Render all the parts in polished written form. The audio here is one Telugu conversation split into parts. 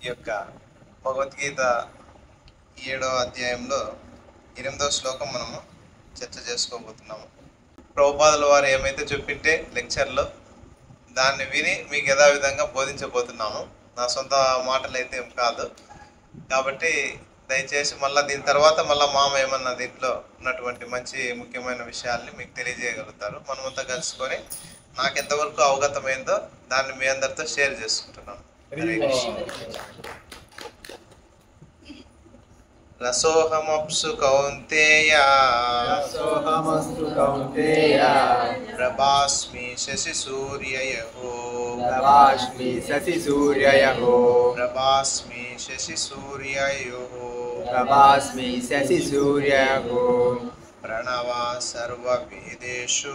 ఈ యొక్క భగవద్గీత 7వ అధ్యాయంలో 8వ శ్లోకం మనము చర్చ చేసుకోబోతున్నాము. ప్రభుపాదుల వారు ఏమైతే చెప్పింటే లెక్చర్లో దాన్ని విని మీకు యథావిధంగా బోధించబోతున్నాము. నా సొంత మాటలు అయితే ఏం కాదు. కాబట్టి దయచేసి మళ్ళీ దీని తర్వాత మామ ఏమన్నా దీంట్లో ఉన్నటువంటి మంచి ముఖ్యమైన విషయాల్ని మీకు తెలియజేయగలుగుతారు. మనమంతా కలుసుకొని నాకు ఎంతవరకు అవగతమైందో దాన్ని మీ అందరితో షేర్ చేసుకుంటున్నాను. రసోహమప్సు కౌంతేయ ప్రభాస్మి శశి సూర్యయో ప్రభాస్మి శశి సూర్యయో ప్రణవ సర్వవేదేషు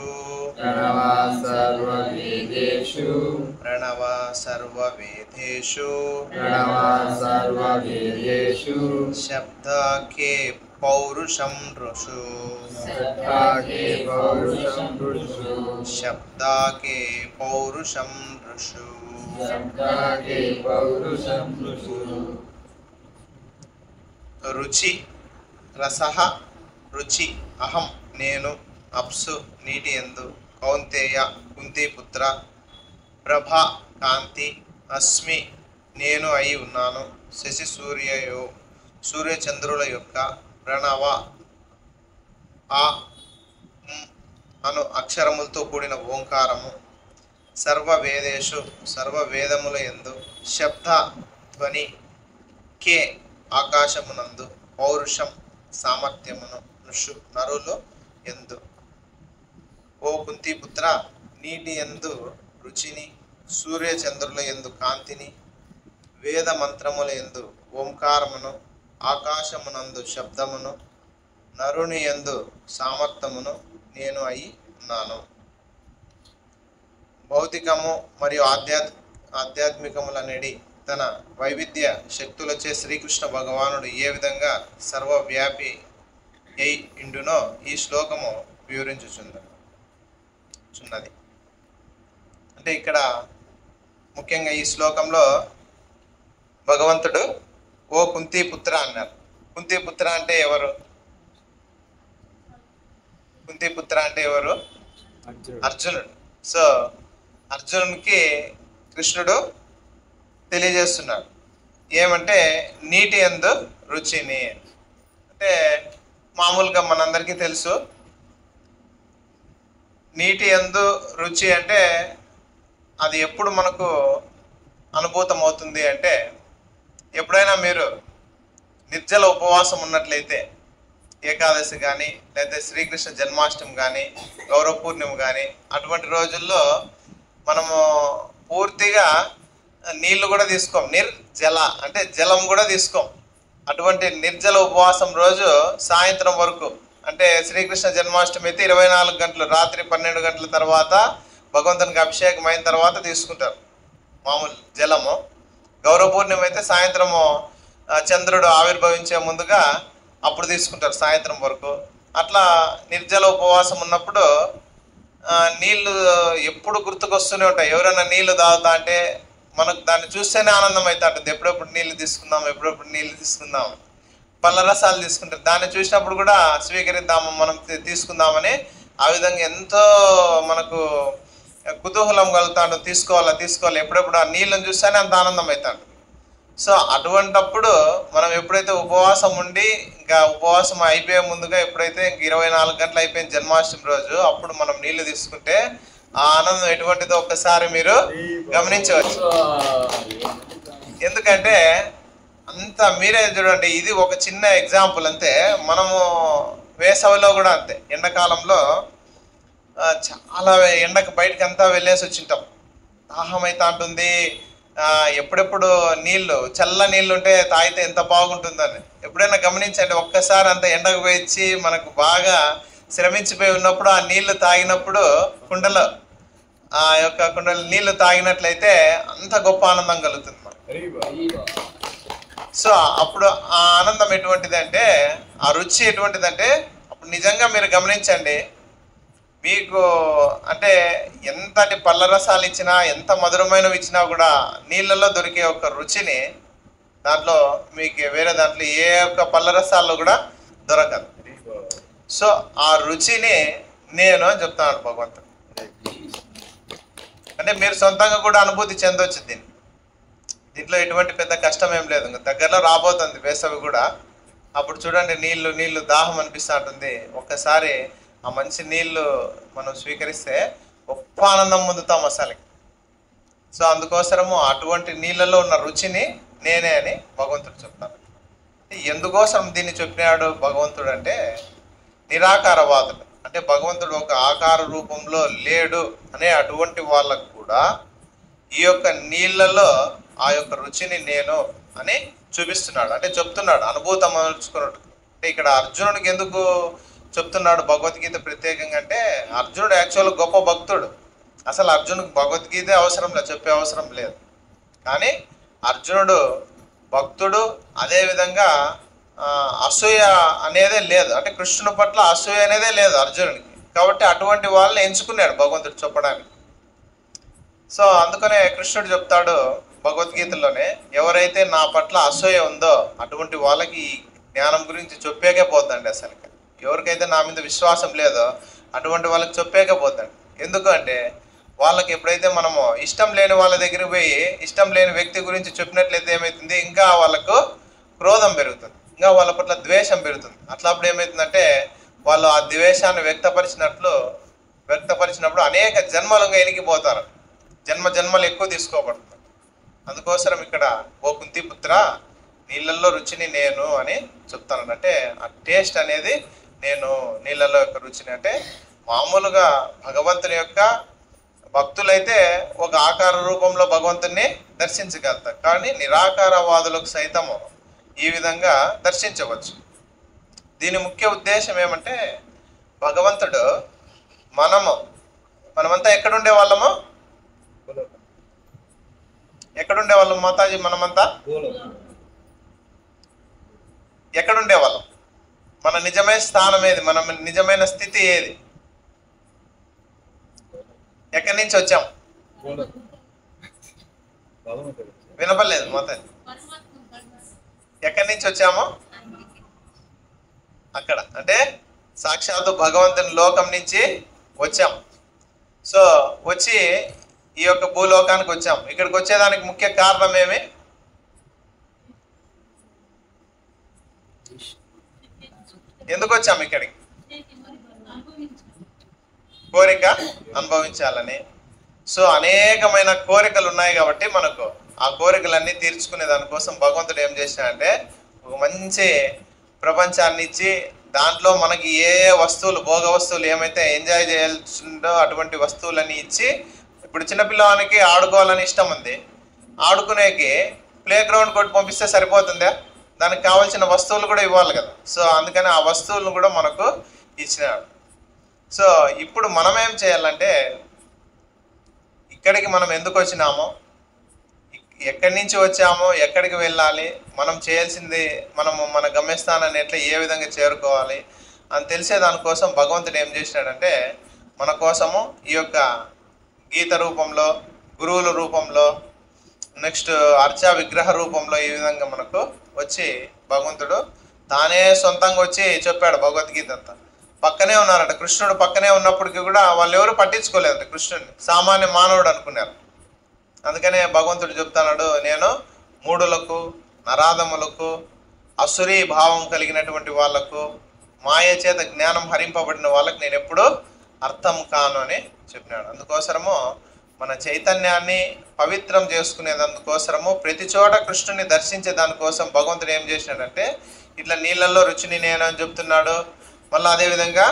శబ్దకే పౌరుషం ఋషు రుచి రసః రుచి అహం నేను అప్సు నీటి యందు కౌంతేయ కుంతిపుత్ర ప్రభ కాంతి అస్మి నేను అయి ఉన్నాను శశి సూర్యయో సూర్యచంద్రుల యొక్క ప్రణవ ఆ అను అక్షరములతో కూడిన ఓంకారము సర్వవేదేషు సర్వవేదముల యందు శబ్ద ధ్వని కే ఆకాశమునందు పౌరుషం సామర్థ్యమును నరులు ఎందు ఓ కుంతిపుత్ర నీటి యందు రుచిని సూర్యచంద్రుల యందు కాంతిని వేద మంత్రముల యందు ఓంకారమును ఆకాశమునందు శబ్దమును నరుని యందు సామర్థ్యమును నేను అయి ఉన్నాను. భౌతికము మరియు ఆధ్యాత్మికములనేది తన వైవిధ్య శక్తులచే శ్రీకృష్ణ భగవానుడు ఏ విధంగా సర్వవ్యాపి అయి ఇండునో ఈ శ్లోకము వివరించుచున్నది. అంటే ఇక్కడ ముఖ్యంగా ఈ శ్లోకంలో భగవంతుడు ఓ కుంతిపుత్ర అన్నారు. కుంతిపుత్ర అంటే ఎవరు? అర్జునుడు. సో అర్జునునికి కృష్ణుడు తెలియజేస్తున్నాడు ఏమంటే నీటి యందు రుచిని. అంటే మామూలుగా మనందరికీ తెలుసు నీటి యందు రుచి అంటే అది ఎప్పుడు మనకు అనుభూతం అవుతుంది అంటే ఎప్పుడైనా మీరు నిర్జల ఉపవాసం ఉన్నట్లయితే ఏకాదశి కానీ లేదా శ్రీకృష్ణ జన్మాష్టమి కానీ గౌరవ పూర్ణిమ కానీ అటువంటి రోజుల్లో మనము పూర్తిగా నీళ్లు కూడా తీసుకోం. నిర్జల అంటే జలం కూడా తీసుకోం. అటువంటి నిర్జల ఉపవాసం రోజు సాయంత్రం వరకు అంటే శ్రీకృష్ణ జన్మాష్టమి అయితే 24 గంటలు రాత్రి 12 గంటల తర్వాత భగవంతునికి అభిషేకం అయిన తర్వాత తీసుకుంటారు మామూలు జలము. గౌరవ పూర్ణిమ అయితే సాయంత్రము చంద్రుడు ఆవిర్భవించే ముందుగా అప్పుడు తీసుకుంటారు సాయంత్రం వరకు. అట్లా నిర్జల ఉపవాసం ఉన్నప్పుడు నీళ్లు ఎప్పుడు గుర్తుకొస్తూనే ఉంటాయి. ఎవరైనా నీళ్లు తాగుతా అంటే మనకు దాన్ని చూస్తేనే ఆనందం అవుతా ఉంటుంది. ఎప్పుడెప్పుడు నీళ్ళు తీసుకుందాం పళ్ళ రసాలు తీసుకుంటారు. దాన్ని చూసినప్పుడు కూడా స్వీకరిద్దాము మనం తీసుకుందామని ఆ విధంగా ఎంతో మనకు కుతూహలం కలుగుతాడు. తీసుకోవాలి ఎప్పుడెప్పుడు ఆ నీళ్ళని చూస్తేనే అంత ఆనందం అవుతాడు. సో అటువంటప్పుడు మనం ఎప్పుడైతే ఉపవాసం ఉండి ఇంకా ఉపవాసం అయిపోయే ముందుగా ఎప్పుడైతే ఇంక 24 గంటలు అయిపోయిన జన్మాష్టమి రోజు అప్పుడు మనం నీళ్లు తీసుకుంటే ఆ ఆనందం ఎటువంటిదో ఒక్కసారి మీరు గమనించవచ్చు. ఎందుకంటే అంత మీరే చూడండి, ఇది ఒక చిన్న ఎగ్జాంపుల్ అంతే. మనము వేసవిలో కూడా అంతే, ఎండాకాలంలో చాలా ఎండకు బయటకు అంతా వెళ్ళేసి వచ్చింటాం. దాహం అయితే అంటుంది. ఎప్పుడెప్పుడు చల్ల నీళ్ళు ఉంటే తాగితే ఎంత బాగుంటుందని ఎప్పుడైనా గమనించండి. ఒక్కసారి అంత ఎండకు పోయి మనకు బాగా శ్రమించిపోయి ఉన్నప్పుడు ఆ నీళ్లు తాగినప్పుడు కుండలో నీళ్లు తాగినట్లయితే అంత గొప్ప ఆనందం కలుగుతుంది మనకు. సో అప్పుడు ఆ ఆనందం ఎటువంటిదంటే, ఆ రుచి ఎటువంటిదంటే అప్పుడు నిజంగా మీరు గమనించండి, మీకు అంటే ఎంతటి పళ్ళ రసాలు ఇచ్చినా ఎంత మధురమైనవి ఇచ్చినా కూడా నీళ్ళల్లో దొరికే ఒక రుచిని దాంట్లో మీకు వేరే దాంట్లో ఏ ఒక్క పళ్ళ రసాల్లో కూడా దొరకదు. సో ఆ రుచిని నేను అని చెప్తాను భగవంతుడు. అంటే మీరు సొంతంగా కూడా అనుభూతి చెందవచ్చు దీంట్లో ఎటువంటి పెద్ద కష్టం ఏం లేదు. దగ్గరలో రాబోతుంది వేసవి కూడా, అప్పుడు చూడండి నీళ్లు దాహం అనిపిస్తూ ఉంటుంది. ఒక్కసారి ఆ మంచి నీళ్లు మనం స్వీకరిస్తే గొప్ప ఆనందం పొందుతాం అసలు. సో అందుకోసము అటువంటి నీళ్ళలో ఉన్న రుచిని నేనే అని భగవంతుడు చెప్తాను. ఎందుకోసం దీన్ని చెప్పినాడు భగవంతుడు అంటే, నిరాకారవాదులు అంటే భగవంతుడు ఒక ఆకార రూపంలో లేడు అనే అటువంటి వాళ్ళకు కూడా ఈ యొక్క నీళ్ళలో ఆ యొక్క రుచిని నేను అని చూపిస్తున్నాడు. అంటే చెప్తున్నాడు, అనుభూతం అమర్చుకున్నట్టు. అంటే ఇక్కడ అర్జునుడికి ఎందుకు చెప్తున్నాడు భగవద్గీత ప్రత్యేకంగా అంటే, అర్జునుడు యాక్చువల్ గొప్ప భక్తుడు. అసలు అర్జునుడికి భగవద్గీత అవసరం లేదు, చెప్పే అవసరం లేదు. కానీ అర్జునుడు భక్తుడు, అదేవిధంగా అసూయ అనేదే లేదు. అంటే కృష్ణుని పట్ల అసూయ అనేదే లేదు అర్జునుడికి. కాబట్టి అటువంటి వాళ్ళని ఎంచుకున్నాడు భగవంతుడు చెప్పడానికి. సో అందుకనే కృష్ణుడు చెప్తాడు భగవద్గీతలోనే, ఎవరైతే నా పట్ల అసూయ ఉందో అటువంటి వాళ్ళకి ఈ జ్ఞానం గురించి చెప్పేకే పోద్దండి. అసలు ఎవరికైతే నా మీద విశ్వాసం లేదో అటువంటి వాళ్ళకి చెప్పేకే పోద్దండి. ఎందుకు అంటే వాళ్ళకి ఎప్పుడైతే మనము ఇష్టం లేని వాళ్ళ దగ్గరికి పోయి ఇష్టం లేని వ్యక్తి గురించి చెప్పినట్లయితే ఏమవుతుంది, ఇంకా వాళ్ళకు క్రోధం పెరుగుతుంది, ఇంకా వాళ్ళ పట్ల ద్వేషం పెరుగుతుంది. అప్పుడు ఏమవుతుందంటే వాళ్ళు ఆ ద్వేషాన్ని వ్యక్తపరిచినప్పుడు అనేక జన్మలుగా ఎనిగిపోతారు, జన్మలు ఎక్కువ తీసుకోబడుతుంది. అందుకోసం ఇక్కడ ఓ కుంతిపుత్ర నీళ్ళల్లో రుచిని నేను అని చెప్తాను. అంటే ఆ టేస్ట్ అనేది నేను నీళ్ళల్లో యొక్క రుచిని. అంటే మామూలుగా భగవంతుని యొక్క భక్తులైతే ఒక ఆకార రూపంలో భగవంతుని దర్శించగలుగుతారు, కానీ నిరాకారవాదులకు సైతము ఈ విధంగా దర్శించవచ్చు. దీని ముఖ్య ఉద్దేశం ఏమంటే, భగవంతుడు మనమంతా ఎక్కడుండే వాళ్ళము మాతాజీ? మనమంతా ఎక్కడుండే వాళ్ళం? మన నిజమైన స్థానం ఏది? మన నిజమైన స్థితి ఏది? ఎక్కడి నుంచి వచ్చాం? వినపడలేదు మాతాజీ. ఎక్కడి నుంచి వచ్చామో అక్కడ, అంటే సాక్షాత్తు భగవంతుని లోకం నుంచి వచ్చాం. సో వచ్చి ఈ యొక్క భూలోకానికి వచ్చాం. ఇక్కడికి వచ్చేదానికి ముఖ్య కారణం ఏమి? ఎందుకు వచ్చాం ఇక్కడికి? కోరిక అనుభవించాలని. సో అనేకమైన కోరికలు ఉన్నాయి కాబట్టి మనకు ఆ కోరికలన్నీ తీర్చుకునే దానికోసం భగవంతుడు ఏం చేసినాడంటే ఒక మంచి ప్రపంచాన్ని ఇచ్చి, దాంట్లో మనకి ఏ వస్తువులు, భోగ వస్తువులు ఏమైతే ఎంజాయ్ చేయాల్సిందో అటువంటి వస్తువులన్నీ ఇచ్చి, ఇప్పుడు చిన్నపిల్లవానికి ఆడుకోవాలని ఇష్టం ఉంది, ఆడుకునేకి ప్లే గ్రౌండ్ కొట్టి పంపిస్తే సరిపోతుందా? దానికి కావాల్సిన వస్తువులు కూడా ఇవ్వాలి కదా. సో అందుకని ఆ వస్తువులను కూడా మనకు ఇచ్చినాడు. సో ఇప్పుడు మనం ఏం చేయాలంటే, ఇక్కడికి మనం ఎందుకు వచ్చినామో, ఎక్కడి నుంచి వచ్చామో, ఎక్కడికి వెళ్ళాలి, మనం చేయాల్సింది, మన గమ్యస్థానాన్ని ఎట్లా ఏ విధంగా చేరుకోవాలి అని తెలిసే దానికోసం భగవంతుడు ఏం చేసినాడంటే మన కోసము ఈ యొక్క గీత రూపంలో, గురువుల రూపంలో, నెక్స్ట్ అర్చా విగ్రహ రూపంలో ఈ విధంగా మనకు వచ్చి భగవంతుడు తానే సొంతంగా వచ్చి చెప్పాడు భగవద్గీత అంతా. పక్కనే ఉన్నారంట, కృష్ణుడు పక్కనే ఉన్నప్పటికీ కూడా వాళ్ళు ఎవరు పట్టించుకోలేదంట కృష్ణుడిని, సామాన్య మానవుడు అనుకున్నారు. అందుకనే భగవంతుడు చెప్తున్నాడు, నేను మూఢులకు, నరాధములకు, అసురీ భావం కలిగినటువంటి వాళ్లకు, మాయ చేత జ్ఞానం హరింపబడిన వాళ్ళకి నేను ఎప్పుడూ అర్థం కాను అని చెప్పినాడు. అందుకోసము మన చైతన్యాన్ని పవిత్రం చేసుకునేందుకోసము ప్రతి చోట కృష్ణుని దర్శించే దానికోసం భగవంతుడు ఏం చేసినాడంటే ఇట్లా నీళ్ళల్లో రుచిని నేను అని చెప్తున్నాడు. మళ్ళీ అదేవిధంగా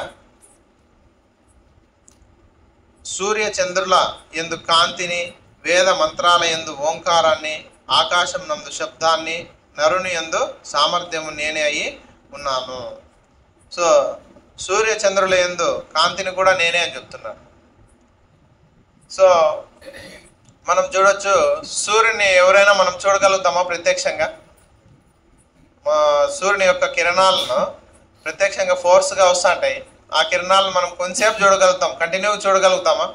సూర్య చంద్రుల ఎందు కాంతిని, వేద మంత్రాల యందు ఓంకారాన్ని, ఆకాశం నందు శబ్దాన్ని, నరుని యందు సామర్థ్యము నేనే అయి ఉన్నాను. సో సూర్య చంద్రుల యందు కాంతిని కూడా నేనే అని చెప్తున్నాను. సో మనం చూడొచ్చు, సూర్యుని ఎవరైనా మనం చూడగలుగుతామా ప్రత్యక్షంగా? సూర్యుని యొక్క కిరణాలను ప్రత్యక్షంగా ఫోర్స్గా వస్తుంటాయి. ఆ కిరణాలను మనం కొంతసేపు చూడగలుగుతాం, కంటిన్యూగా చూడగలుగుతామా?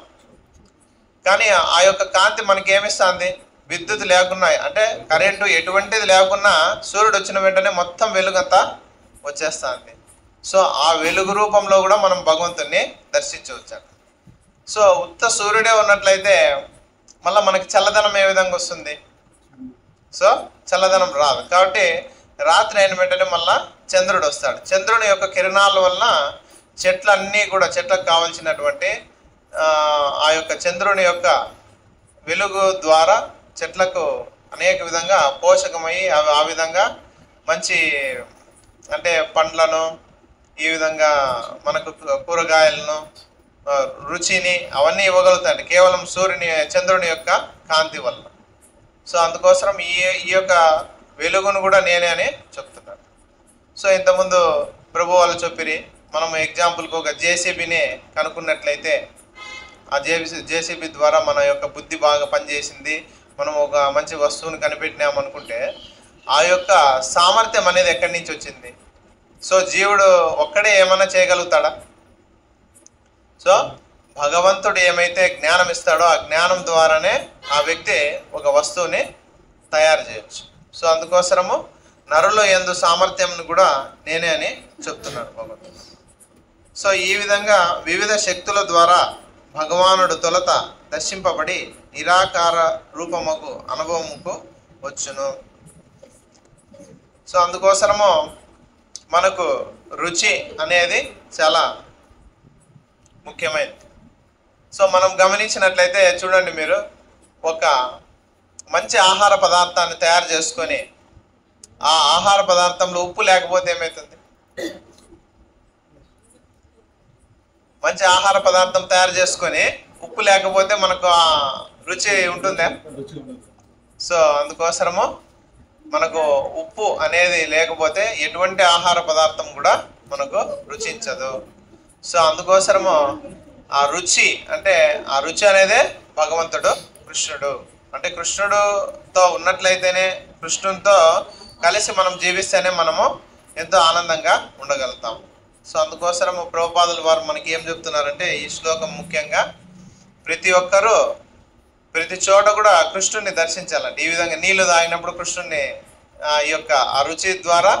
కానీ ఆ యొక్క కాంతి మనకి ఏమిస్తుంది? విద్యుత్ లేకున్నా అంటే కరెంటు ఎటువంటిది లేకున్నా సూర్యుడు వచ్చిన వెంటనే మొత్తం వెలుగంతా వచ్చేస్తుంది. సో ఆ వెలుగు రూపంలో కూడా మనం భగవంతుని దర్శించవచ్చు. సో ఉత్త సూర్యుడే ఉన్నట్లయితే మళ్ళీ మనకి చల్లదనం ఏ విధంగా వస్తుంది? సో చల్లదనం రాదు. కాబట్టి రాత్రి అయిన వెంటనే మళ్ళా చంద్రుడు వస్తాడు. చంద్రుని యొక్క కిరణాల వలన చెట్లన్నీ కూడా చెట్లకు కావాల్సినటువంటి ఆ యొక్క చంద్రుని యొక్క వెలుగు ద్వారా చెట్లకు అనేక విధంగా పోషకమయ్యి అవి ఆ విధంగా మంచి అంటే పండ్లను ఈ విధంగా మనకు కూరగాయలను రుచిని అవన్నీ ఇవ్వగలుగుతాయండి కేవలం చంద్రుని యొక్క కాంతి వల్ల. సో అందుకోసం ఈ యొక్క వెలుగును కూడా నేనే అని చెప్తున్నాను. సో ఇంతకుముందు ప్రభు వాళ్ళు చెప్పిరి, మనం ఎగ్జాంపుల్కి ఒక జేసీబీని కనుక్కున్నట్లయితే ఆ జేసీబీ ద్వారా మన యొక్క బుద్ధి బాగా పనిచేసింది, మనం ఒక మంచి వస్తువుని కనిపెట్టినాం అనుకుంటే ఆ యొక్క సామర్థ్యం అనేది ఎక్కడి నుంచి వచ్చింది? సో జీవుడు ఒక్కడే ఏమైనా చేయగలుగుతాడా? సో భగవంతుడు ఏమైతే జ్ఞానం ఇస్తాడో ఆ జ్ఞానం ద్వారానే ఆ వ్యక్తి ఒక వస్తువుని తయారు చేయొచ్చు. సో అందుకోసము నరులో యందు సామర్థ్యం కూడా నేనే అని చెప్తున్నాడు భగవంతుడు. సో ఈ విధంగా వివిధ శక్తుల ద్వారా భగవానుడు తొలత దర్శింపబడి నిరాకార రూపముకు అనుభవముకు వచ్చును. సో అందుకోసము మనకు రుచి అనేది చాలా ముఖ్యమైనది. సో మనం గమనించినట్లయితే చూడండి, మీరు ఒక మంచి ఆహార పదార్థాన్ని తయారు చేసుకొని ఆ ఆహార పదార్థంలో ఉప్పు లేకపోతే ఏమవుతుంది? మంచి ఆహార పదార్థం తయారు చేసుకొని ఉప్పు లేకపోతే మనకు ఆ రుచి ఉంటుందా? సో అందుకోసము మనకు ఉప్పు అనేది లేకపోతే ఎటువంటి ఆహార పదార్థం కూడా మనకు రుచించదు. సో అందుకోసము ఆ రుచి అంటే ఆ రుచి అనేదే భగవంతుడు కృష్ణుడు. అంటే కృష్ణుడితో ఉన్నట్లయితేనే, కృష్ణునితో కలిసి మనం జీవిస్తేనే మనము ఎంతో ఆనందంగా ఉండగలుగుతాం. సో అందుకోసము ప్రభుపాదుల వారు మనకి ఏం చెప్తున్నారంటే ఈ శ్లోకం ముఖ్యంగా ప్రతి ఒక్కరూ ప్రతి చోట కూడా కృష్ణుడిని దర్శించాలండి. ఈ విధంగా నీళ్లు తాగినప్పుడు కృష్ణుడిని ఈ యొక్క ఆ రుచి ద్వారా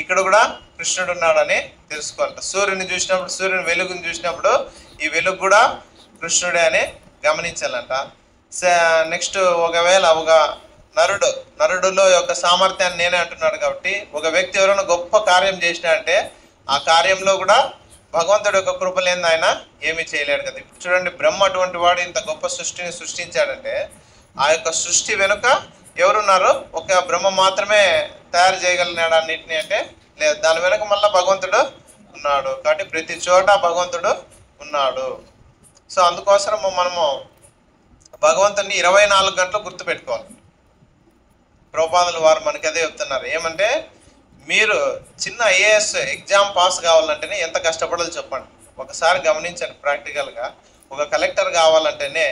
ఇక్కడ కూడా కృష్ణుడు ఉన్నాడని తెలుసుకోవాలి. సూర్యుని చూసినప్పుడు, సూర్యుని వెలుగుని చూసినప్పుడు ఈ వెలుగు కూడా కృష్ణుడే అని గమనించాలంట. నెక్స్ట్ ఒకవేళ ఒక నరుడులో యొక్క సామర్థ్యాన్ని నేనే అంటున్నాడు కాబట్టి ఒక వ్యక్తి ఎవరైనా గొప్ప కార్యం చేసినాడంటే ఆ కార్యంలో కూడా భగవంతుడి యొక్క కృప లేని ఆయన ఏమీ చేయలేడు కదా. ఇప్పుడు చూడండి, బ్రహ్మ అటువంటి వాడు ఇంత గొప్ప సృష్టిని సృష్టించాడంటే ఆ యొక్క సృష్టి వెనుక ఎవరున్నారు? ఒక బ్రహ్మ మాత్రమే తయారు చేయగలిగినాడు అన్నిటిని అంటే లేదు, దాని వెనుక మళ్ళీ భగవంతుడు ఉన్నాడు. కాబట్టి ప్రతి చోట భగవంతుడు ఉన్నాడు. సో అందుకోసం మనము భగవంతుడిని 24 గంటలు గుర్తుపెట్టుకోవాలి. ప్రభుపాదుల వారు మనకి అదే చెప్తున్నారు. ఏమంటే మీరు చిన్న ఐఏఎస్ ఎగ్జామ్ పాస్ కావాలంటేనే ఎంత కష్టపడాలో చెప్పండి. ఒకసారి గమనించండి ప్రాక్టికల్గా. ఒక కలెక్టర్ కావాలంటేనే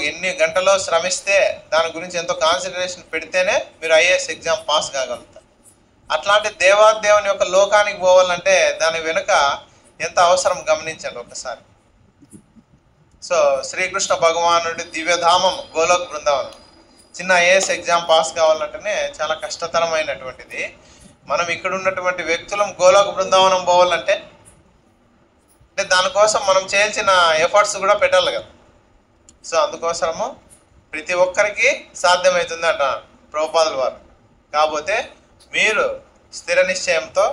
ఎన్ని గంటలో శ్రమిస్తే దాని గురించి ఎంతో కాన్సన్ట్రేషన్ పెడితేనే మీరు ఐఏఎస్ ఎగ్జామ్ పాస్ కాగలుగుతారు. అట్లాంటి దేవాదేవుని యొక్క లోకానికి పోవాలంటే దాని వెనుక ఎంత అవసరం గమనించండి ఒకసారి. సో శ్రీకృష్ణ భగవానుడి దివ్యధామం గోలోక్ బృందావనం చిన్న ఐఏఎస్ ఎగ్జామ్ పాస్ కావాలంటేనే చాలా కష్టతరమైనటువంటిది. మనం ఇక్కడ ఉన్నటువంటి వ్యక్తులం గోలోక్ బృందావనం పోవాలంటే దానికోసం మనం చేయాల్సిన ఎఫర్ట్స్ కూడా పెట్టాలి కదా. సో అందుకోసము ప్రతి ఒక్కరికి సాధ్యమవుతుందట ప్రభుపాదుల వారు. కాకపోతే మీరు స్థిర నిశ్చయంతో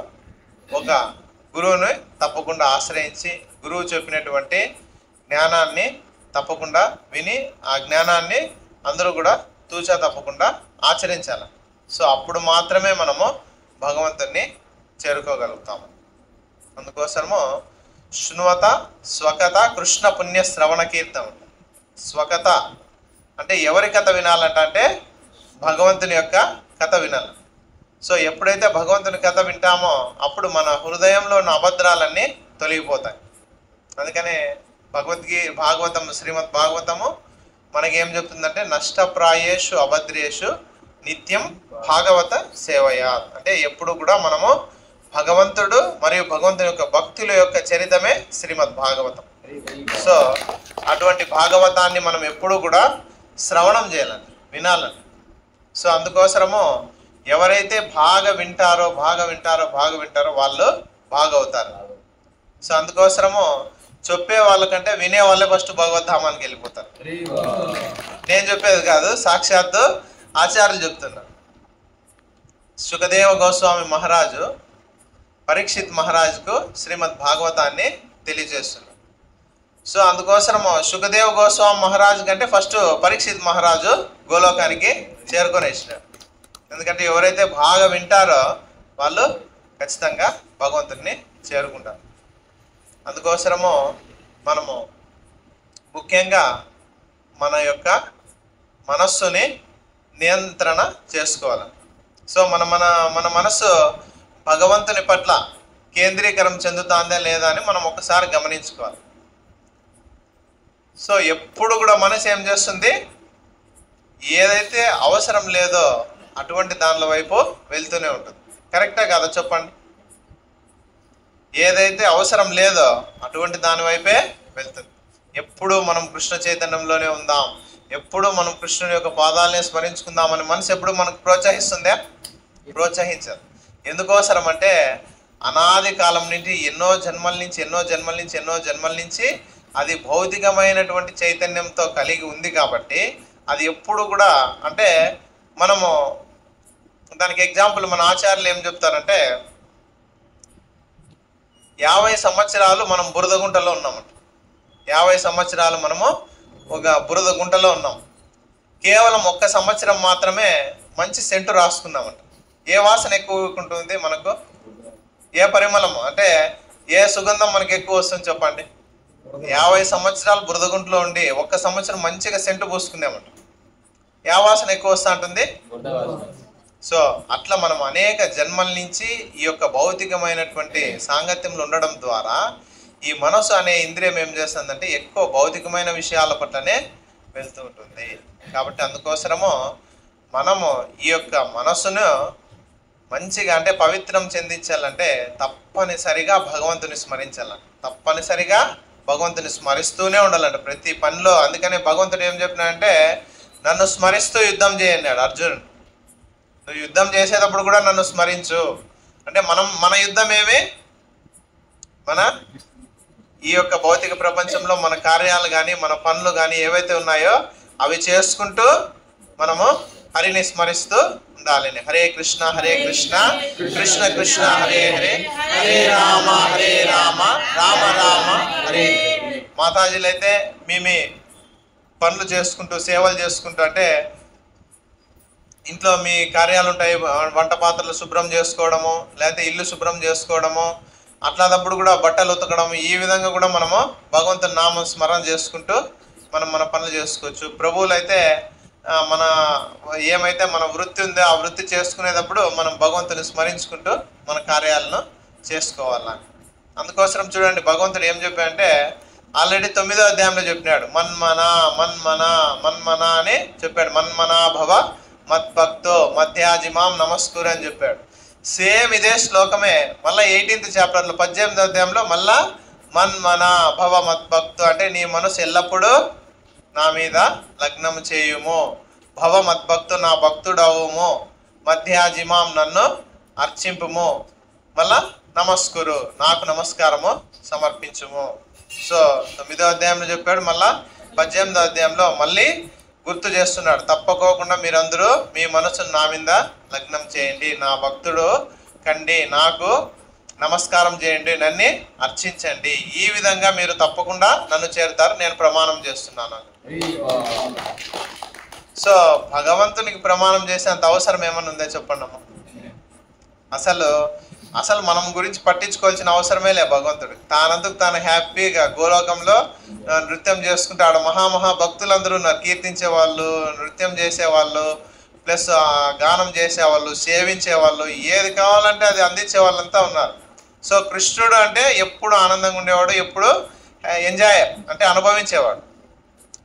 ఒక గురువుని తప్పకుండా ఆశ్రయించి గురువు చెప్పినటువంటి జ్ఞానాన్ని తప్పకుండా విని ఆ జ్ఞానాన్ని అందరూ కూడా తూచా తప్పకుండా ఆచరించాలి. సో అప్పుడు మాత్రమే మనము భగవంతుడిని చేరుకోగలుగుతాము. అందుకోసము శృణ్వత స్వకత కృష్ణ పుణ్య శ్రవణ కీర్తనం. స్వకత అంటే ఎవరి కథ వినాలంట అంటే భగవంతుని యొక్క కథ వినాలి. సో ఎప్పుడైతే భగవంతుని కథ వింటామో అప్పుడు మన హృదయంలో ఉన్న అభద్రాలన్నీ తొలగిపోతాయి. అందుకనే భాగవతం శ్రీమద్ భాగవతము మనకేం చెప్తుందంటే నష్టప్రాయేషు అభద్రేషు నిత్యం భాగవత సేవయ. అంటే ఎప్పుడు కూడా మనము భగవంతుడు మరియు భగవంతుని యొక్క భక్తుల యొక్క చరితమే శ్రీమద్ భాగవతం. సో అటువంటి భాగవతాన్ని మనం ఎప్పుడు కూడా శ్రవణం చేయాలంట, వినాలంట. సో అందుకోసము ఎవరైతే బాగా వింటారో వాళ్ళు బాగా అవుతారు. సో అందుకోసము చెప్పే వాళ్ళకంటే వినే వాళ్ళే ఫస్ట్ భగవద్ధామానికి వెళ్ళిపోతారు. నేను చెప్పేది కాదు, సాక్షాత్తు ఆచార్యులు చెప్తున్నారు. సుఖదేవ గోస్వామి మహారాజు పరీక్షిత్ మహారాజుకు శ్రీమద్ భాగవతాన్ని తెలియజేస్తున్నారు. సో అందుకోసము సుఖదేవ గోస్వామి మహారాజు కంటే ఫస్ట్ పరీక్షిత్ మహారాజు గోలోకానికి చేరుకొనేసినాడు. ఎందుకంటే ఎవరైతే బాగా వింటారో వాళ్ళు ఖచ్చితంగా భగవంతుడిని చేరుకుంటారు. అందుకోసము మనము ముఖ్యంగా మన యొక్క మనస్సుని నియంత్రణ చేసుకోవాలి. సో మన మనస్సు భగవంతుని పట్ల కేంద్రీకరణ చెందుతుందా లేదా అని మనం ఒకసారి గమనించుకోవాలి. సో ఎప్పుడు కూడా మనసు ఏం చేస్తుంది, ఏదైతే అవసరం లేదో అటువంటి దానిల వైపు వెళ్తూనే ఉంటుంది. కరెక్టా కాదా చెప్పండి? ఏదైతే అవసరం లేదో అటువంటి దాని వైపే వెళ్తుంది. ఎప్పుడు మనం కృష్ణ చైతన్యంలోనే ఉందాం, ఎప్పుడు మనం కృష్ణుని యొక్క పాదాలనే స్మరించుకుందామని మనసు ఎప్పుడు మనకు ప్రోత్సహిస్తుందా? ప్రోత్సహించదు. ఎందుకోసరం అంటే అనాది కాలం నుండి ఎన్నో జన్మల నుంచి అది భౌతికమైనటువంటి చైతన్యంతో కలిగి ఉంది కాబట్టి అది ఎప్పుడు కూడా అంటే మనము దానికి ఎగ్జాంపుల్ మన ఆచార్యులు ఏం చెప్తారంటే 50 సంవత్సరాలు మనం బురద గుంటలో ఉన్నామంట. 50 సంవత్సరాలు మనము ఒక బురద గుంటలో ఉన్నాం. కేవలం 1 సంవత్సరం మాత్రమే మంచి సెంటు రాసుకున్నామంట. ఏ వాసన ఎక్కువ ఉంటుంది మనకు? ఏ పరిమళం అంటే ఏ సుగంధం మనకు ఎక్కువ వస్తుంది చెప్పండి? 50 సంవత్సరాలు బురదగుంటలో ఉండి 1 సంవత్సరం మంచిగా సెంటు పూసుకున్నామంట. ఏ వాసన ఎక్కువ వస్తూ ఉంటుంది? సో అట్లా మనం అనేక జన్మల నుంచి ఈ యొక్క భౌతికమైనటువంటి సాంగత్యంలో ఉండడం ద్వారా ఈ మనసు అనే ఇంద్రియం ఏం చేస్తుందంటే ఎక్కువ భౌతికమైన విషయాల పట్లనే వెళ్తూ ఉంటుంది. కాబట్టి అందుకోసము మనము ఈ యొక్క మనసును మంచిగా అంటే పవిత్రం చెందించాలంటే తప్పనిసరిగా భగవంతుని స్మరించాలంట. తప్పనిసరిగా భగవంతుని స్మరిస్తూనే ఉండాలంట ప్రతి పనిలో. అందుకనే భగవంతుడు ఏం చెప్పినాడంటే నన్ను స్మరిస్తూ యుద్ధం చేయన్నాడు అర్జునుడు. నువ్వు యుద్ధం చేసేటప్పుడు కూడా నన్ను స్మరించు అంటే మన యుద్ధం ఏమి? మన ఈ యొక్క భౌతిక ప్రపంచంలో మన కార్యాలు కానీ మన పనులు కానీ ఏవైతే ఉన్నాయో అవి చేసుకుంటూ మనము హరిని స్మరిస్తూ ఉండాలని. హరే కృష్ణ కృష్ణ కృష్ణ హరే హరే, హరే రామ రామ రామ హరే. మాతాజీలు అయితే మీ పనులు చేసుకుంటూ సేవలు చేసుకుంటూ అంటే ఇంట్లో మీ కార్యాలు ఉంటాయి, వంట పాత్రలు శుభ్రం చేసుకోవడము, లేకపోతే ఇల్లు శుభ్రం చేసుకోవడము, అట్లాదప్పుడు కూడా బట్టలు ఉతకడం, ఈ విధంగా కూడా మనము భగవంతుని నామం స్మరణ చేసుకుంటూ మన పనులు చేసుకోవచ్చు. ప్రభువులు అయితే మన ఏమైతే మన వృత్తి ఉందో ఆ వృత్తి చేసుకునేటప్పుడు మనం భగవంతుని స్మరించుకుంటూ మన కార్యాలను చేసుకోవాల. అందుకోసం చూడండి భగవంతుడు ఏం చెప్పాడంటే ఆల్రెడీ 9వ అధ్యాయంలో చెప్పినాడు, మన్మన అని చెప్పాడు. మన్మనా భవ మద్భక్తో మధ్యాజిమాం నమస్కూరు అని చెప్పాడు. సేమ్ ఇదే శ్లోకమే మళ్ళీ 18th చాప్టర్లో 18వ అధ్యాయంలో మళ్ళా మన్మనా భవ మద్భక్తో అంటే నీ మనసు ఎల్లప్పుడూ నా మీద లగ్నం చేయుము, భవ మద్భక్తు నా భక్తుడవుము, మధ్యాజిమాం నన్ను అర్చింపుము, మళ్ళా నమస్కురు నాకు నమస్కారము సమర్పించుము. సో 9వ అధ్యాయంలో చెప్పాడు, మళ్ళా 18వ అధ్యాయంలో మళ్ళీ గుర్తు చేస్తున్నాడు. తప్పకోకుండా మీరందరూ మీ మనసును నా మీద లగ్నం చేయండి, నా భక్తుడు కండి, నాకు నమస్కారం చేయండి, నన్ను అర్చించండి. ఈ విధంగా మీరు తప్పకుండా నన్ను చేరుతారు, నేను ప్రమాణం చేస్తున్నాను. సో భగవంతునికి ప్రమాణం చేసేంత అవసరం ఏమన్నా ఉందో చెప్పండి అమ్మ. అసలు మనం గురించి పట్టించుకోవాల్సిన అవసరమే లే. భగవంతుడు తానందుకు తాను హ్యాపీగా గోలోకంలో నృత్యం చేసుకుంటే ఆడ మహా భక్తులందరూ ఉన్నారు, కీర్తించే వాళ్ళు, నృత్యం చేసేవాళ్ళు, ప్లస్ గానం చేసేవాళ్ళు, సేవించేవాళ్ళు, ఏది కావాలంటే అది అందించే వాళ్ళంతా ఉన్నారు. సో కృష్ణుడు అంటే ఎప్పుడు ఆనందంగా ఉండేవాడు, ఎప్పుడు ఎంజాయ్ అంటే అనుభవించేవాడు.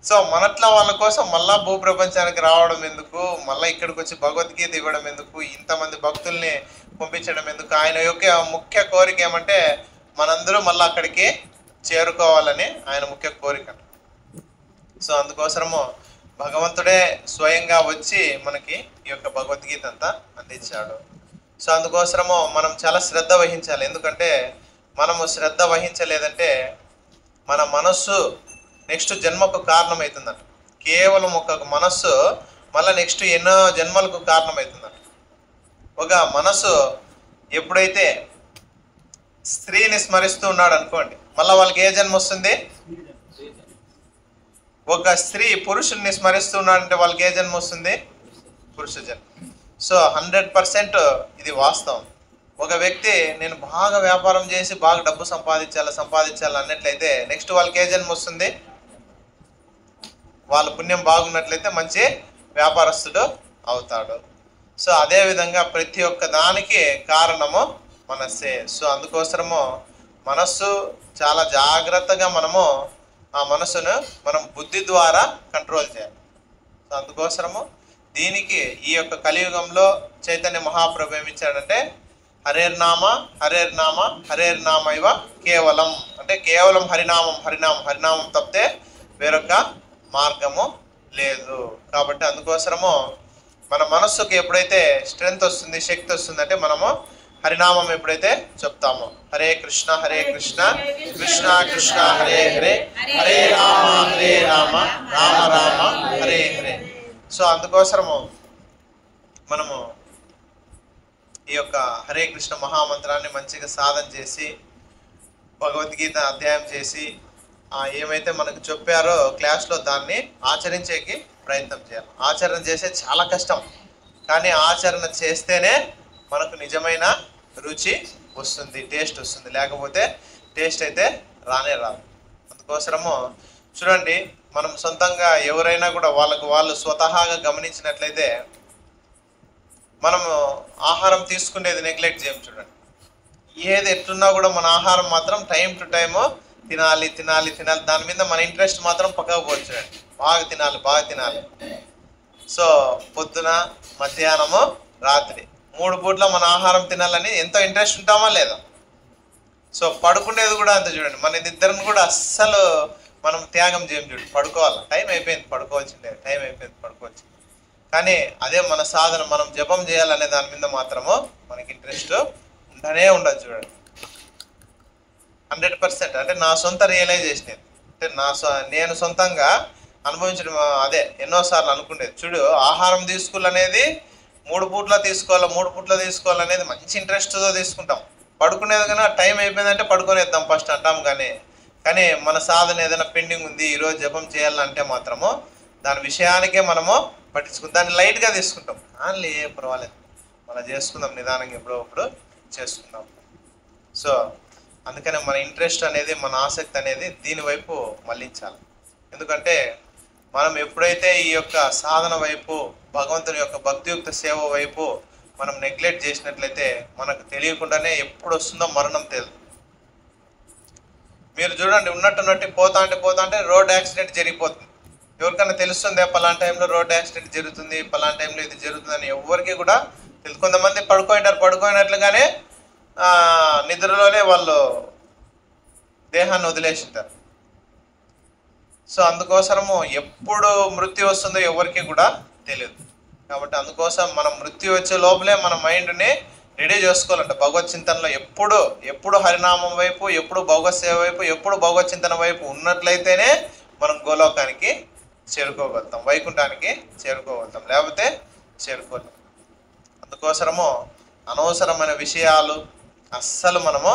సో మనట్లా వాళ్ళ కోసం మళ్ళా భూప్రపంచానికి రావడం ఎందుకు, మళ్ళీ ఇక్కడికి వచ్చి భగవద్గీత ఇవ్వడం ఎందుకు, ఇంతమంది భక్తుల్ని పంపించడం ఎందుకు? ఆయన యొక్క ముఖ్య కోరిక ఏమంటే మనందరూ మళ్ళీ అక్కడికి చేరుకోవాలని ఆయన ముఖ్య కోరిక. సో అందుకోసము భగవంతుడే స్వయంగా వచ్చి మనకి ఈ యొక్క భగవద్గీత అంతా అందించాడు. సో అందుకోసము మనం చాలా శ్రద్ధ వహించాలి. ఎందుకంటే మనము శ్రద్ధ వహించలేదంటే మన మనస్సు నెక్స్ట్ జన్మకు కారణమవుతుందంట. కేవలం ఒక మనస్సు మళ్ళీ నెక్స్ట్ ఎన్నో జన్మలకు కారణమవుతుందంట. ఒక మనస్సు ఎప్పుడైతే స్త్రీని స్మరిస్తూ ఉన్నాడు అనుకోండి, మళ్ళీ వాళ్ళకి ఏ జన్మ వస్తుంది? ఒక స్త్రీ పురుషుణ్ణి స్మరిస్తూ ఉన్నాడంటే వాళ్ళకి ఏ జన్మ వస్తుంది? పురుష జన్మ. సో 100% ఇది వాస్తవం. ఒక వ్యక్తి నేను బాగా వ్యాపారం చేసి బాగా డబ్బు సంపాదించాలి అన్నట్లయితే నెక్స్ట్ వాళ్ళకి ఏ జన్మ వస్తుంది? వాళ్ళ పుణ్యం బాగున్నట్లయితే మంచి వ్యాపారస్తుడు అవుతాడు. సో అదేవిధంగా ప్రతి ఒక్క దానికి కారణము మనస్సే. సో అందుకోసము మనస్సు చాలా జాగ్రత్తగా మనము ఆ మనస్సును మనం బుద్ధి ద్వారా కంట్రోల్ చేయాలి. సో అందుకోసము దీనికి ఈ యొక్క కలియుగంలో చైతన్య మహాప్రభు ఏమిచ్చాడంటే హరేర్నామ హరేర్నామ హరేర్నామ ఇవ కేవలం, అంటే కేవలం హరినామం తప్పితే వేరొక మార్గము లేదు. కాబట్టి అందుకోసము మన మనస్సుకి ఎప్పుడైతే స్ట్రెంగ్త్ వస్తుంది, శక్తి వస్తుంది అంటే మనము హరినామం ఎప్పుడైతే చెప్తామో, హరే కృష్ణ కృష్ణ కృష్ణ హరే హరే, హరే రామ రామ రామ హరే హరే. సో అందుకోసము మనము ఈ యొక్క హరే కృష్ణ మహామంత్రాన్ని మంచిగా సాధన చేసి భగవద్గీత అధ్యాయం చేసి ఏమైతే మనకు చెప్పారో క్లాస్లో దాన్ని ఆచరించేకి ప్రయత్నం చేయాలి. ఆచరణ చేసే చాలా కష్టం, కానీ ఆచరణ చేస్తేనే మనకు నిజమైన రుచి వస్తుంది, టేస్ట్ వస్తుంది. లేకపోతే టేస్ట్ అయితే రానే రాదు. అందుకోసము చూడండి, మనం సొంతంగా ఎవరైనా కూడా వాళ్ళు స్వతహాగా గమనించినట్లయితే మనము ఆహారం తీసుకునేది నెగ్లెక్ట్ చేయం. చూడండి, ఏది ఎట్లున్నా కూడా మన ఆహారం మాత్రం టైం టు టైము తినాలి. దాని మీద మన ఇంట్రెస్ట్ మాత్రం పక్కకు పోవచ్చు. చూడండి, బాగా తినాలి. సో పొద్దున, మధ్యాహ్నము, రాత్రి 3 పూట్ల మన ఆహారం తినాలని ఎంతో ఇంట్రెస్ట్ ఉంటామా లేదా? సో పడుకునేది కూడా అంతే. చూడండి, మన ఇద్దరం కూడా అస్సలు మనం త్యాగం చేయం. చూడండి, పడుకోవాలి, టైం అయిపోయింది పడుకోవచ్చు. కానీ అదే మన సాధన, మనం జపం చేయాలనే దాని మీద మాత్రము మనకి ఇంట్రెస్ట్ ఉండనే ఉండదు. చూడండి, 100%. అంటే నా సొంత రియలైజేషన్, అంటే నేను సొంతంగా అనుభవించడం అదే. ఎన్నోసార్లు అనుకునేది, చూడు ఆహారం తీసుకోవాలనేది 3 పూట్ల తీసుకోవాలనేది మంచి ఇంట్రెస్ట్తో తీసుకుంటాం. పడుకునేది కన్నా టైం అయిపోయిందంటే పడుకునేద్దాం ఫస్ట్ అంటాం. కానీ మన సాధన ఏదైనా పెండింగ్ ఉంది, ఈరోజు జపం చేయాలంటే మాత్రము దాని విషయానికే మనము పట్టించుకుంటాం, దాన్ని లైట్గా తీసుకుంటాం. పర్వాలేదు, మనం చేసుకుందాం, నిదానంగా ఎప్పుడప్పుడు చేసుకుందాం. సో అందుకనే మన ఇంట్రెస్ట్ అనేది, మన ఆసక్తి అనేది దీనివైపు మళ్ళించాలి. ఎందుకంటే మనం ఎప్పుడైతే ఈ యొక్క సాధన వైపు, భగవంతుని యొక్క భక్తియుక్త సేవ వైపు మనం నెగ్లెక్ట్ చేసినట్లయితే మనకు తెలియకుండానే ఎప్పుడు వస్తుందో మరణం తెలియదు. మీరు చూడండి, ఉన్నట్టు పోతా అంటే రోడ్ యాక్సిడెంట్ జరిగిపోతుంది. ఎవరికైనా తెలుస్తుందే పలానా టైంలో రోడ్ యాక్సిడెంట్ జరుగుతుంది, పలానా టైంలో ఇది జరుగుతుందని ఎవరికి కూడా తెలుసు. కొంతమంది పడుకోయినట్లుగానే నిద్రలోనే వాళ్ళు దేహాన్ని వదిలేసింటారు. సో అందుకోసము ఎప్పుడు మృత్యు వస్తుందో ఎవరికి కూడా తెలియదు. కాబట్టి అందుకోసం మనం మృత్యు వచ్చే లోపలే మన మైండ్ని రెడీ చేసుకోవాలంట. భగవత్ చింతనలో ఎప్పుడు హరినామం వైపు, ఎప్పుడు భగవత్ సేవ వైపు, ఎప్పుడు భగవత్ చింతన వైపు ఉన్నట్లయితేనే మనం గోలోకానికి చేరుకోగలుగుతాం, వైకుంఠానికి చేరుకోగలుగుతాం, లేకపోతే చేరుకోలేం. అందుకోసము అనవసరమైన విషయాలు అస్సలు మనము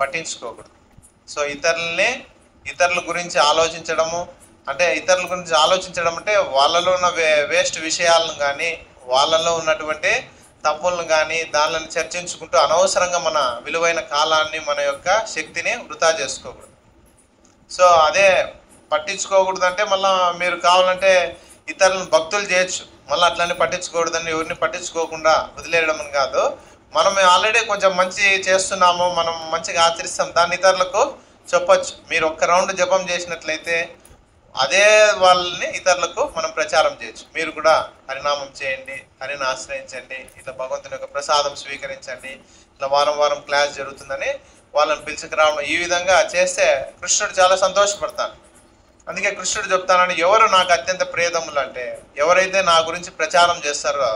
పట్టించుకోకూడదు. సో ఇతరుల గురించి ఆలోచించడము అంటే వాళ్ళలో ఉన్న వేస్ట్ విషయాలను కానీ, వాళ్ళలో ఉన్నటువంటి తప్పులను కానీ దానిని చర్చించుకుంటూ అనవసరంగా మన విలువైన కాలాన్ని, మన యొక్క శక్తిని వృధా చేసుకోకూడదు. సో అదే పట్టించుకోకూడదు అంటే మళ్ళీ మీరు కావాలంటే ఇతరులను భక్తులు చేయొచ్చు, మళ్ళీ అట్లనే పట్టించుకోకూడదని ఎవరిని పట్టించుకోకుండా వదిలేయడం అని కాదు. మనం ఆల్రెడీ కొంచెం మంచి చేస్తున్నాము, మనం మంచిగా ఆచరిస్తాం, దాన్ని ఇతరులకు చెప్పచ్చు. మీరు ఒక్క రౌండ్ జపం చేసినట్లయితే అదే వాళ్ళని ఇతరులకు మనం ప్రచారం చేయొచ్చు. మీరు కూడా హరినామం చేయండి, హరిని ఆశ్రయించండి, ఇట్లా భగవంతుని యొక్క ప్రసాదం స్వీకరించండి, ఇట్లా వారం క్లాస్ జరుగుతుందని వాళ్ళని పిలుచుకు రావడం, ఈ విధంగా చేస్తే కృష్ణుడు చాలా సంతోషపడతాడు. అందుకే కృష్ణుడు చెప్తానని, ఎవరు నాకు అత్యంత ప్రియతములు అంటే ఎవరైతే నా గురించి ప్రచారం చేస్తారో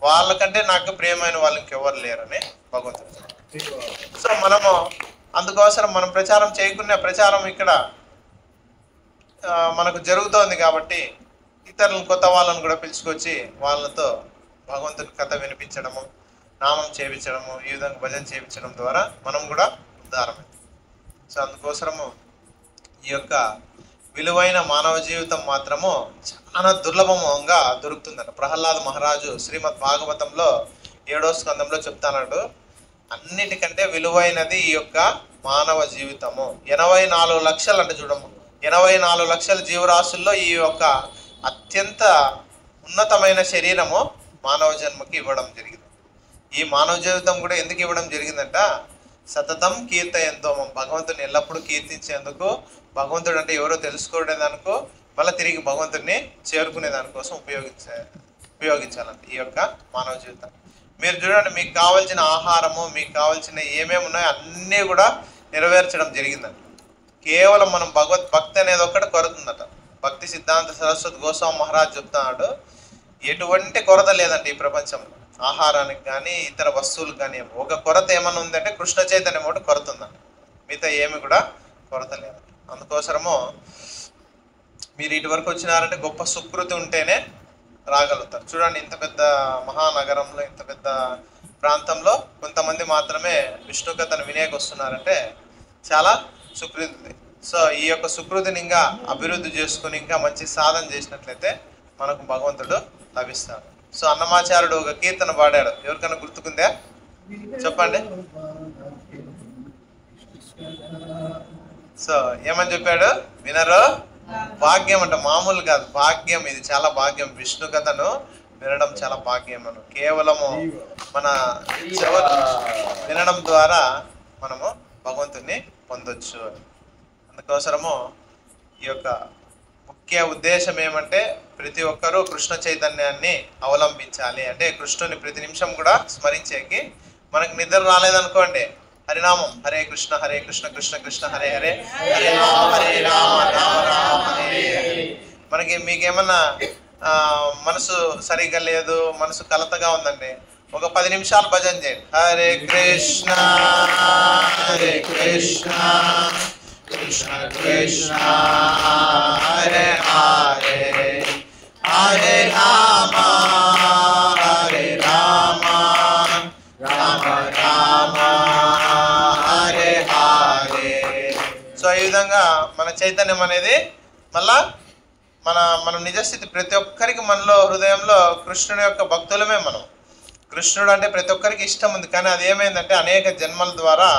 వాళ్ళకంటే నాకు ప్రియమైన వాళ్ళు ఇంకెవరు లేరని భగవంతుడు. సో మనము అందుకోసం మనం ప్రచారం చేయకునే ప్రచారం ఇక్కడ మనకు జరుగుతోంది కాబట్టి ఇతరులను, కొత్త వాళ్ళను కూడా పిలుచుకొచ్చి వాళ్ళతో భగవంతుని కథ వినిపించడము, నామం చేయించడము, ఈ విధంగా భజన చేయించడం ద్వారా మనం కూడా ఉద్ధారమైంది. సో అందుకోసము ఈ యొక్క విలువైన మానవ జీవితం మాత్రము చాలా దుర్లభంగా దొరుకుతుందట. ప్రహ్లాద మహారాజు శ్రీమద్ భాగవతంలో 7వ స్కందంలో చెప్తాడు, అన్నిటికంటే విలువైనది ఈ యొక్క మానవ జీవితము. 84 లక్షలు అంటే చూడము, 84 లక్షల జీవరాశుల్లో ఈ యొక్క అత్యంత ఉన్నతమైన శరీరము మానవ జన్మకి ఇవ్వడం జరిగింది. ఈ మానవ జీవితం కూడా ఎందుకు ఇవ్వడం జరిగిందంట, సతతం కీర్తయంతోమం, భగవంతుని ఎల్లప్పుడూ కీర్తించేందుకు, భగవంతుడు అంటే ఎవరో తెలుసుకోవడానికో, మళ్ళీ తిరిగి భగవంతుడిని చేరుకునే దానికోసం ఉపయోగించాలంట ఈ యొక్క మానవ జీవితం. మీరు చూడండి, మీకు కావాల్సిన ఆహారము, మీకు కావాల్సిన ఏమేమి ఉన్నాయో అన్నీ కూడా నెరవేర్చడం జరిగిందంట. కేవలం మనం భక్తి అనేది ఒక్కటి కొరతుందట. భక్తి సిద్ధాంత సరస్వతి గోస్వామి మహారాజ్ చెప్తున్నాడు, ఎటువంటి కొరత లేదంటే ఈ ప్రపంచంలో, ఆహారానికి కానీ ఇతర వస్తువులకు కానీ. ఒక కొరత ఏమన్నా ఉందంటే కృష్ణ చైతన్యం ఒకటి కొరత ఉందంట, మిగతా ఏమి కూడా కొరత లేదంట. అందుకోసము మీరు ఇటు వరకు వచ్చినారంటే గొప్ప సుకృతి ఉంటేనే రాగలుగుతారు. చూడండి, ఇంత పెద్ద మహానగరంలో, ఇంత పెద్ద ప్రాంతంలో కొంతమంది మాత్రమే విష్ణు కథను వినేకి వస్తున్నారంటే చాలా సుకృతి. సో ఈ యొక్క సుకృతిని ఇంకా అభివృద్ధి చేసుకుని ఇంకా మంచి సాధన చేసినట్లయితే మనకు భగవంతుడు లభిస్తాడు. సో అన్నమాచార్యుడు ఒక కీర్తన పాడాడు, ఎవరికైనా గుర్తుకుందా చెప్పండి. సో ఏమని చెప్పాడు వినరు? భాగ్యం అంట, మామూలు కాదు, భాగ్యం. ఇది చాలా భాగ్యం, విష్ణు కథను వినడం చాలా భాగ్యం. మనం కేవలము మన చెవులు వినడం ద్వారా మనము భగవంతుని పొందొచ్చు. అందుకోసము ఈ యొక్క ముఖ్య ఉద్దేశం ఏమంటే ప్రతి ఒక్కరూ కృష్ణ చైతన్యాన్ని అవలంబించాలి. అంటే కృష్ణుని ప్రతి నిమిషం కూడా స్మరించేకి. మనకు నిద్ర రాలేదనుకోండి, హరినామం, హరే కృష్ణ కృష్ణ కృష్ణ హరే హరే, హరే రామ రామ హరే హరే. మనకి మీకేమన్నా మనసు సరిగ్గా లేదు, మనసు కలతగా ఉందండి, ఒక 10 నిమిషాలు భజన చేయండి. హరే కృష్ణ కృష్ణ కృష్ణ హరే హరే, హరే రామ రామ రామ హరే హరే. సో ఈ విధంగా మన చైతన్యం అనేది మళ్ళా మన నిజస్థితి, ప్రతి ఒక్కరికి మనలో హృదయంలో కృష్ణుని యొక్క భక్తులమే మనం. కృష్ణుడు అంటే ప్రతి ఒక్కరికి ఇష్టం ఉంది, కానీ అది ఏమైందంటే అనేక జన్మల ద్వారా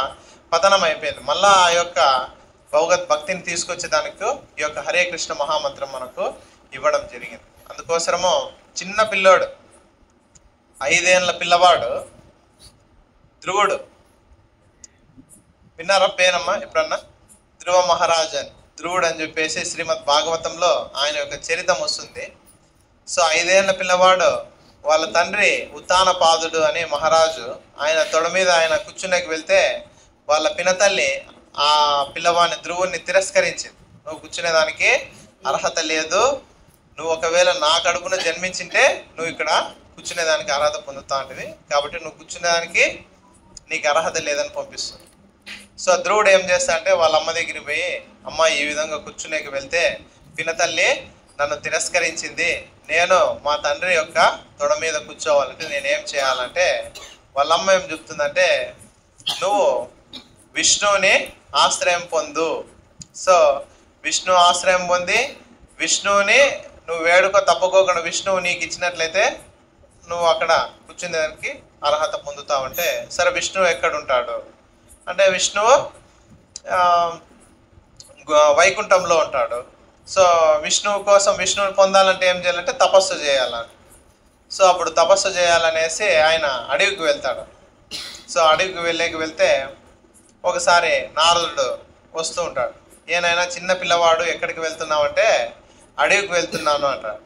పతనం అయిపోయింది. మళ్ళా ఆ యొక్క భక్తిని తీసుకొచ్చేదానికి ఈ యొక్క హరే కృష్ణ మహామంత్రం మనకు ఇవ్వడం జరిగింది. అందుకోసము చిన్న పిల్లోడు, 5 ఏళ్ళ పిల్లవాడు ధ్రువుడు, విన్నారా పేరమ్మా ఎప్పుడన్నా? ధ్రువ మహారాజ్ అని, ధ్రువుడు అని చెప్పేసి శ్రీమద్ భాగవతంలో ఆయన యొక్క చరితం వస్తుంది. సో 5 ఏళ్ళ పిల్లవాడు, వాళ్ళ తండ్రి ఉత్తానపాదుడు అనే మహారాజు ఆయన తొడ మీద ఆయన కూర్చునేకి వెళ్తే వాళ్ళ పినతల్లి ఆ పిల్లవాడిని ధ్రువుని తిరస్కరించింది. నువ్వు కూర్చునేదానికి అర్హత లేదు, నువ్వు ఒకవేళ నా కడుపున జన్మించింటే నువ్వు ఇక్కడ కూర్చునేదానికి అర్హత పొందుతా ఉంటుంది, కాబట్టి నువ్వు కూర్చునేదానికి నీకు అర్హత లేదని పంపిస్తుంది. సో ధ్రువుడు ఏం చేస్తా అంటే వాళ్ళ అమ్మ దగ్గరికి పోయి, అమ్మ ఈ విధంగా కూర్చునేకి వెళ్తే పినతల్లి నన్ను తిరస్కరించింది, నేను మా తండ్రి యొక్క తొడ మీద కూర్చోవాలంటే నేనేం చేయాలంటే వాళ్ళ అమ్మ ఏం చెప్తుందంటే, నువ్వు విష్ణువుని ఆశ్రయం పొందు. సో విష్ణు ఆశ్రయం పొంది విష్ణువుని నువ్వు వేడుక తప్పుకోకుండా విష్ణువు నీకు ఇచ్చినట్లయితే నువ్వు అక్కడ కూర్చునేదానికి అర్హత పొందుతావంటే, సరే విష్ణువు ఎక్కడుంటాడు అంటే విష్ణువు వైకుంఠంలో ఉంటాడు. సో విష్ణువు కోసం, విష్ణువుని పొందాలంటే ఏం చేయాలంటే తపస్సు చేయాలని. సో అప్పుడు తపస్సు చేయాలనేసి ఆయన అడవికి వెళ్తాడు. సో అడవికి వెళ్తే ఒకసారి నారదుడు వస్తూ ఉంటాడు. ఏనైనా చిన్న పిల్లవాడు ఎక్కడికి వెళ్తున్నావంటే అడవికి వెళ్తున్నాను అంటాడు.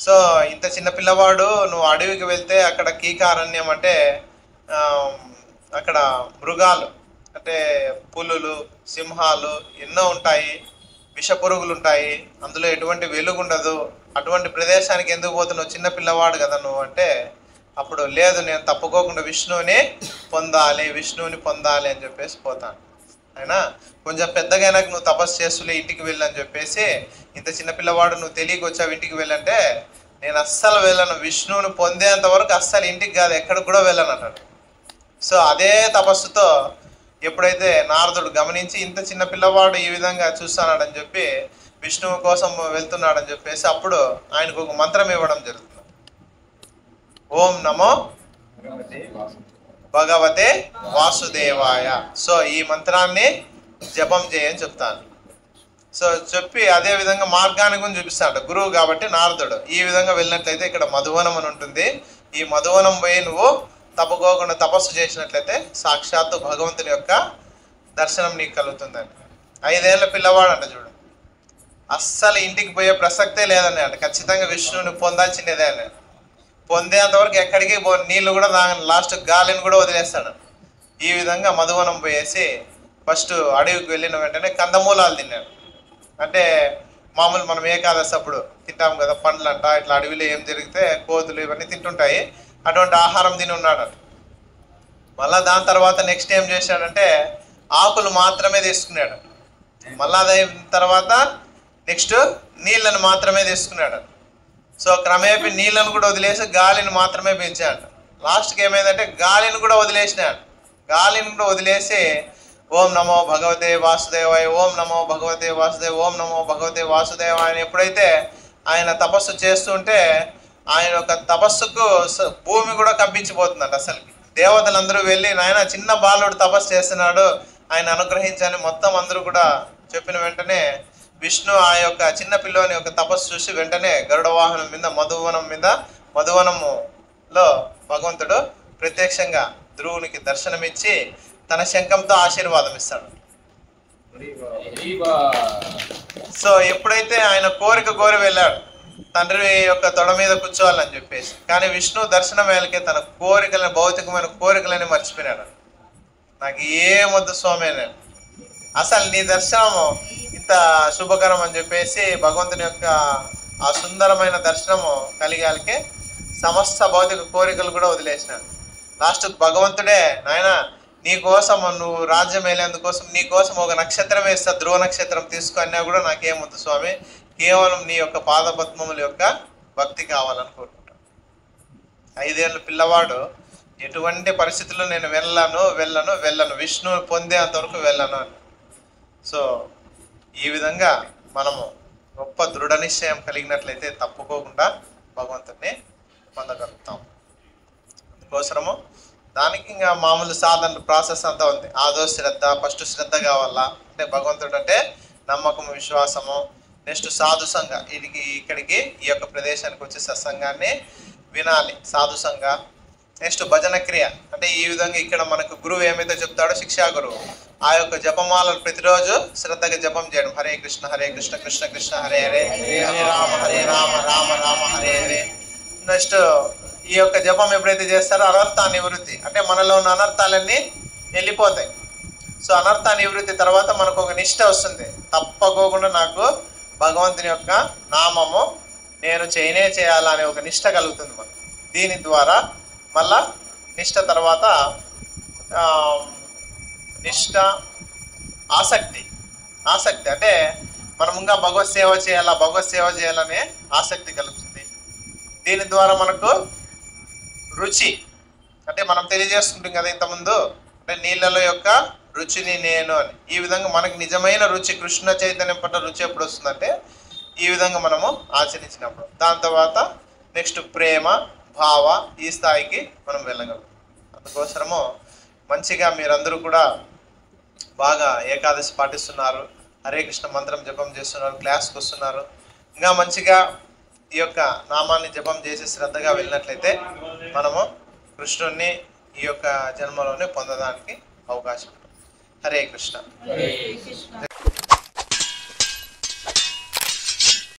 సో ఇంత చిన్న పిల్లవాడు నువ్వు అడవికి వెళ్తే అక్కడ కీకారణ్యం అంటే అక్కడ మృగాలు అంటే పులులు, సింహాలు ఎన్నో ఉంటాయి, విష పురుగులు ఉంటాయి, అందులో ఎటువంటి వెలుగు ఉండదు, అటువంటి ప్రదేశానికి ఎందుకు పోతున్నావు, చిన్న పిల్లవాడు కదా నువ్వు అంటే, అప్పుడు లేదు నేను తప్పుకోకుండా విష్ణువుని పొందాలి అని చెప్పేసి పోతాను. అయినా కొంచెం పెద్దగైనాక నువ్వు తపస్సు చేస్తులే ఇంటికి వెళ్ళని చెప్పేసి, ఇంత చిన్న పిల్లవాడు నువ్వు తెలియక వచ్చావు ఇంటికి వెళ్ళంటే, నేను అస్సలు వెళ్ళను, విష్ణువుని పొందేంత వరకు అస్సలు ఇంటికి కాదు ఎక్కడికి కూడా వెళ్ళను అన్నాడు. సో అదే తపస్సుతో ఎప్పుడైతే నారదుడు గమనించి ఇంత చిన్న పిల్లవాడు ఈ విధంగా చూస్తున్నాడని చెప్పి విష్ణువు కోసం వెళ్తున్నాడని చెప్పేసి అప్పుడు ఆయనకు ఒక మంత్రం ఇవ్వడం జరుగుతుంది. ఓం నమో భగవతే వాసుదేవాయ. సో ఈ మంత్రాన్ని జపం చేయని చెప్తాను. సో చెప్పి అదే విధంగా మార్గాన్ని గురించి చూపిస్తాడు గురువు కాబట్టి నారదుడు. ఈ విధంగా వెళ్ళినట్లయితే ఇక్కడ మధువనం అని ఉంటుంది, ఈ మధువనం పోయి నువ్వు తప్పుకోకుండా తపస్సు చేసినట్లయితే సాక్షాత్తు భగవంతుని యొక్క దర్శనం నీకు కలుగుతుందండి. 5 ఏళ్ళ పిల్లవాడు అంట చూడు, అస్సలు ఇంటికి పోయే ప్రసక్తే లేదని అంట, ఖచ్చితంగా విష్ణువుని పొందాల్సిందేదే అని. పొందేంతవరకు ఎక్కడికి నీళ్ళు కూడా తాగని, లాస్ట్ గాలిని కూడా వదిలేస్తాడు. ఈ విధంగా మధువనం పోయేసి ఫస్ట్ అడవికి వెళ్ళిన వెంటనే కందమూలాలు తిన్నాడు. అంటే మామూలు మనం ఏకాదశి అప్పుడు తింటాం కదా పండ్లు అంట, ఇట్లా అడవిలో ఏం జరిగితే కోతులు ఇవన్నీ తింటుంటాయి, అటువంటి ఆహారం తిని ఉన్నాడు. మళ్ళీ దాని తర్వాత నెక్స్ట్ ఏం చేశాడంటే ఆకులు మాత్రమే తీసుకున్నాడు. మళ్ళీ అదైన తర్వాత నెక్స్ట్ నీళ్ళను మాత్రమే తీసుకున్నాడు. సో క్రమేపీ నీళ్ళను కూడా వదిలేసి గాలిని మాత్రమే పెంచాడు. లాస్ట్కి ఏమైందంటే గాలిని కూడా వదిలేసినాడు. గాలిని కూడా వదిలేసి ఓం నమో భగవతే వాసుదేవాయ, ఓం నమో భగవతే వాసుదేవ, ఓం నమో భగవతే వాసుదేవాయ అని ఎప్పుడైతే ఆయన తపస్సు చేస్తుంటే ఆయన యొక్క తపస్సుకు భూమి కూడా కంపించిపోతుందంట. అసలు దేవతలందరూ వెళ్ళి నాయన చిన్న బాలుడు తపస్సు చేస్తున్నాడు ఆయన అనుగ్రహించని మొత్తం అందరూ కూడా చెప్పిన వెంటనే విష్ణు ఆ యొక్క చిన్న పిల్లోని యొక్క తపస్సు చూసి వెంటనే గరుడ వాహనం మీద మధువనంలో భగవంతుడు ప్రత్యక్షంగా ధ్రువునికి దర్శనమిచ్చి తన శంఖంతో ఆశీర్వాదం ఇస్తాడు. సో ఎప్పుడైతే ఆయన కోరి వెళ్ళాడు తండ్రి యొక్క తొడ మీద కూర్చోవాలని చెప్పేసి, కానీ విష్ణు దర్శనం వేళకే తన కోరికలను, భౌతికమైన కోరికలని మర్చిపోయినాడు. నాకు ఏమొద్దు స్వామి, నేను అసలు నీ దర్శనము ఇంత శుభకరం అని చెప్పేసి భగవంతుని యొక్క ఆ సుందరమైన దర్శనము కలిగాలికే సమస్త భౌతిక కోరికలు కూడా వదిలేసినాడు. లాస్ట్ భగవంతుడే నాయన నీ కోసం నువ్వు రాజ్యం వెళ్ళేందుకోసం నీ కోసం ఒక నక్షత్రం వేస్తా, ధ్రువ నక్షత్రం తీసుకున్నా కూడా నాకేమొద్దు స్వామి, కేవలం నీ యొక్క పాదపద్మముల యొక్క భక్తి కావాలని కోరుకుంటాను. 5 ఏళ్ళ పిల్లవాడు ఎటువంటి పరిస్థితుల్లో నేను వెళ్ళను విష్ణువుని పొందేంతవరకు వెళ్ళను అని. సో ఈ విధంగా మనము గొప్ప దృఢ నిశ్చయం కలిగినట్లయితే తప్పుకోకుండా భగవంతుడిని పొందగలుగుతాం. అందుకోసము దానికి ఇంకా మామూలు సాధన ప్రాసెస్ అంతా ఉంది. ఆదో శ్రద్ధ, ఫస్ట్ శ్రద్ధ కావాలా అంటే భగవంతుడు అంటే నమ్మకము, విశ్వాసము. నెక్స్ట్ సాధు సంఘ, ఇక్కడికి ఈ యొక్క ప్రదేశానికి వచ్చే సత్సంగాన్ని వినాలి సాధు సంఘ. నెక్స్ట్ భజన క్రియ, అంటే ఈ విధంగా ఇక్కడ మనకు గురువు ఏమైతే చెప్తాడో శిక్షా గురువు ఆ యొక్క జపమాలను ప్రతిరోజు శ్రద్ధగా జపం చేయడం. హరే కృష్ణ కృష్ణ కృష్ణ హరే హరే, హరే రామ రామ రామ హరే హరే. నెక్స్ట్ ఈ యొక్క జపం ఎప్పుడైతే చేస్తారో అనర్థ నివృత్తి, అంటే మనలో ఉన్న అనర్థాలన్నీ వెళ్ళిపోతాయి. సో అనర్థ నివృత్తి తర్వాత మనకు ఒక నిష్ట వస్తుంది, తప్పకోకుండా నాకు భగవంతుని యొక్క నామము నేను చేయాలనే ఒక నిష్ట కలుగుతుంది మనకు. దీని ద్వారా మళ్ళా నిష్ట తర్వాత నిష్ట ఆసక్తి అంటే మనం ఇంకా భగవత్ సేవ చేయాలనే ఆసక్తి కలుగుతుంది. దీని ద్వారా మనకు రుచి, అంటే మనం తెలియజేసుకుంటాం కదా ఇంతకుముందు, అంటే నీళ్ళలో యొక్క రుచిని నేను అని. ఈ విధంగా మనకు నిజమైన రుచి, కృష్ణ చైతన్యం పట్ల రుచి ఎప్పుడు వస్తుందంటే ఈ విధంగా మనము ఆచరించినప్పుడు. దాని తర్వాత నెక్స్ట్ ప్రేమ, భావ, ఈ స్థాయికి మనం వెళ్ళగలం. అందుకోసము మంచిగా మీరందరూ కూడా బాగా ఏకాదశి పాటిస్తున్నారు, హరే కృష్ణ మంత్రం జపం చేస్తున్నారు, క్లాస్కి వస్తున్నారు. ఇంకా మంచిగా ఈ యొక్క నామాన్ని జపం చేసి శ్రద్ధగా వెళ్ళినట్లయితే మనము కృష్ణుణ్ణి ఈ యొక్క జన్మలోనే పొందడానికి అవకాశం ఉంటుంది. హరే కృష్ణ.